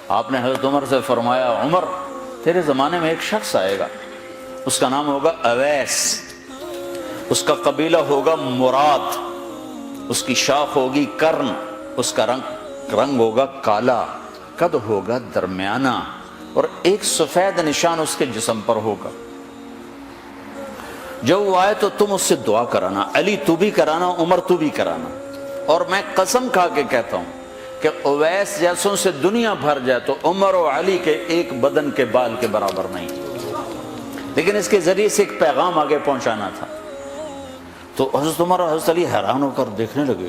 آپ نے حضرت عمر سے فرمایا عمر تیرے زمانے میں ایک شخص آئے گا، اس کا نام ہوگا اویس، اس کا قبیلہ ہوگا مراد، اس کی شاخ ہوگی کرن، اس کا رنگ ہوگا کالا، قد ہوگا درمیانہ، اور ایک سفید نشان اس کے جسم پر ہوگا۔ جب وہ آئے تو تم اس سے دعا کرانا، علی تو بھی کرانا، عمر تو بھی کرانا، اور میں قسم کھا کے کہتا ہوں کہ اویس جیسوں سے دنیا بھر جائے تو عمر و علی کے ایک بدن کے بال کے برابر نہیں، لیکن اس کے ذریعے سے ایک پیغام آگے پہنچانا تھا۔ تو حضرت عمر اور حضرت علی حیران ہو کر دیکھنے لگے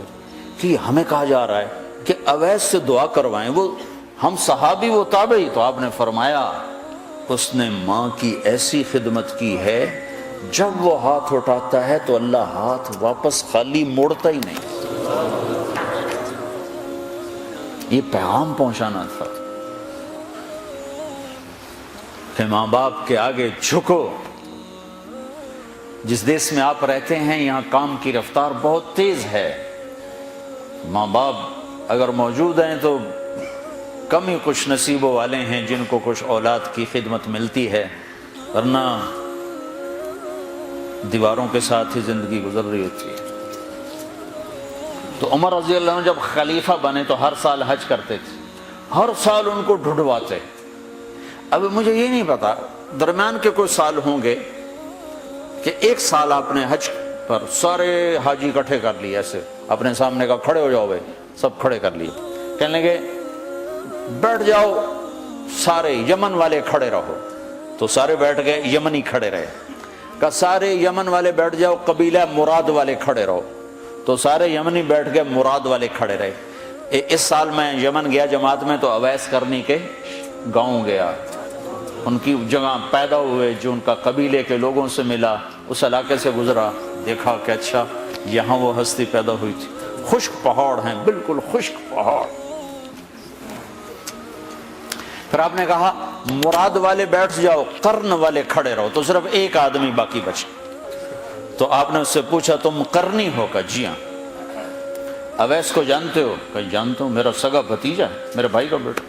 کہ ہمیں کہا جا رہا ہے کہ اویس سے دعا کروائیں، وہ ہم صحابی وہ تابعی۔ تو آپ نے فرمایا اس نے ماں کی ایسی خدمت کی ہے، جب وہ ہاتھ اٹھاتا ہے تو اللہ ہاتھ واپس خالی موڑتا ہی نہیں۔ یہ پیغام پہنچانا تھا کہ ماں باپ کے آگے جھکو۔ جس دیش میں آپ رہتے ہیں یہاں کام کی رفتار بہت تیز ہے، ماں باپ اگر موجود ہیں تو کم ہی کچھ نصیبوں والے ہیں جن کو کچھ اولاد کی خدمت ملتی ہے، ورنہ دیواروں کے ساتھ ہی زندگی گزر رہی ہوتی ہے۔ تو عمر رضی اللہ عنہ جب خلیفہ بنے تو ہر سال حج کرتے تھے، ہر سال ان کو ڈھونڈواتے۔ اب مجھے یہ نہیں پتا درمیان کے کوئی سال ہوں گے کہ ایک سال آپ نے حج پر سارے حاجی اکٹھے کر لیے، ایسے اپنے سامنے کا کھڑے ہو جاؤ بھائی، سب کھڑے کر لیے، کہنے لگے بیٹھ جاؤ سارے یمن والے کھڑے رہو، تو سارے بیٹھ گئے، یمنی کھڑے رہے، کہ سارے یمن والے بیٹھ جاؤ، قبیلہ مراد والے کھڑے رہو، تو سارے یمنی بیٹھ گئے، مراد والے کھڑے رہے۔ اس سال میں یمن گیا جماعت میں تو اویس کرنی کے گاؤں گیا، ان کی جگہ پیدا ہوئے، جو ان کا قبیلے کے لوگوں سے ملا، اس علاقے سے گزرا، دیکھا کہ اچھا یہاں وہ ہستی پیدا ہوئی تھی۔ خشک پہاڑ ہیں، بالکل خشک پہاڑ۔ پھر آپ نے کہا مراد والے بیٹھ جاؤ، قرن والے کھڑے رہو، تو صرف ایک آدمی باقی بچا۔ تو آپ نے اس سے پوچھا تم قرنی ہو؟ کہ جی ہاں۔ اویس کو جانتے ہو؟ کہ جانتا ہوں، میرا سگا بھتیجا ہے، میرے بھائی کا بیٹا،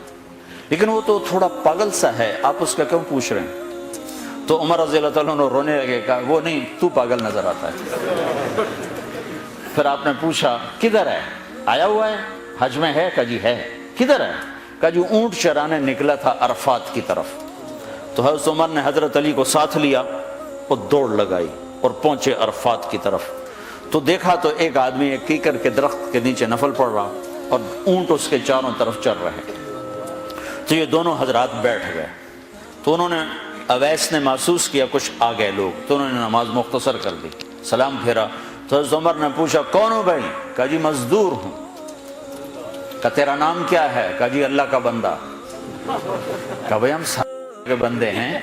لیکن وہ تو تھوڑا پاگل سا ہے، آپ اس کا کیوں پوچھ رہے ہیں؟ تو عمر رضی اللہ تعالیٰ عنہ رونے لگے، کہا وہ نہیں، تو پاگل نظر آتا ہے۔ پھر آپ نے پوچھا کدھر ہے؟ آیا ہوا ہے حج میں؟ ہے؟ کہ جی ہے۔ کدھر ہے؟ کہ جو اونٹ چرانے نکلا تھا عرفات کی طرف۔ تو حضرت عمر نے حضرت علی کو ساتھ لیا اور دوڑ لگائی اور پہنچے عرفات کی طرف، تو دیکھا تو ایک آدمی ایک کیکر کے درخت کے نیچے نفل پڑھ رہا اور اونٹ اس کے چاروں طرف چل رہے۔ تو یہ دونوں حضرات بیٹھ گئے، تو انہوں نے اویس نے محسوس کیا کچھ آ گئے لوگ، تو انہوں نے نماز مختصر کر دی، سلام پھیرا۔ تو حضرت عمر نے پوچھا کون ہو بھائی؟ کہا جی مزدور ہوں۔ کہا تیرا نام کیا ہے؟ کہا جی اللہ کا بندہ۔ کہا بھائی ہم سارے کے بندے ہیں،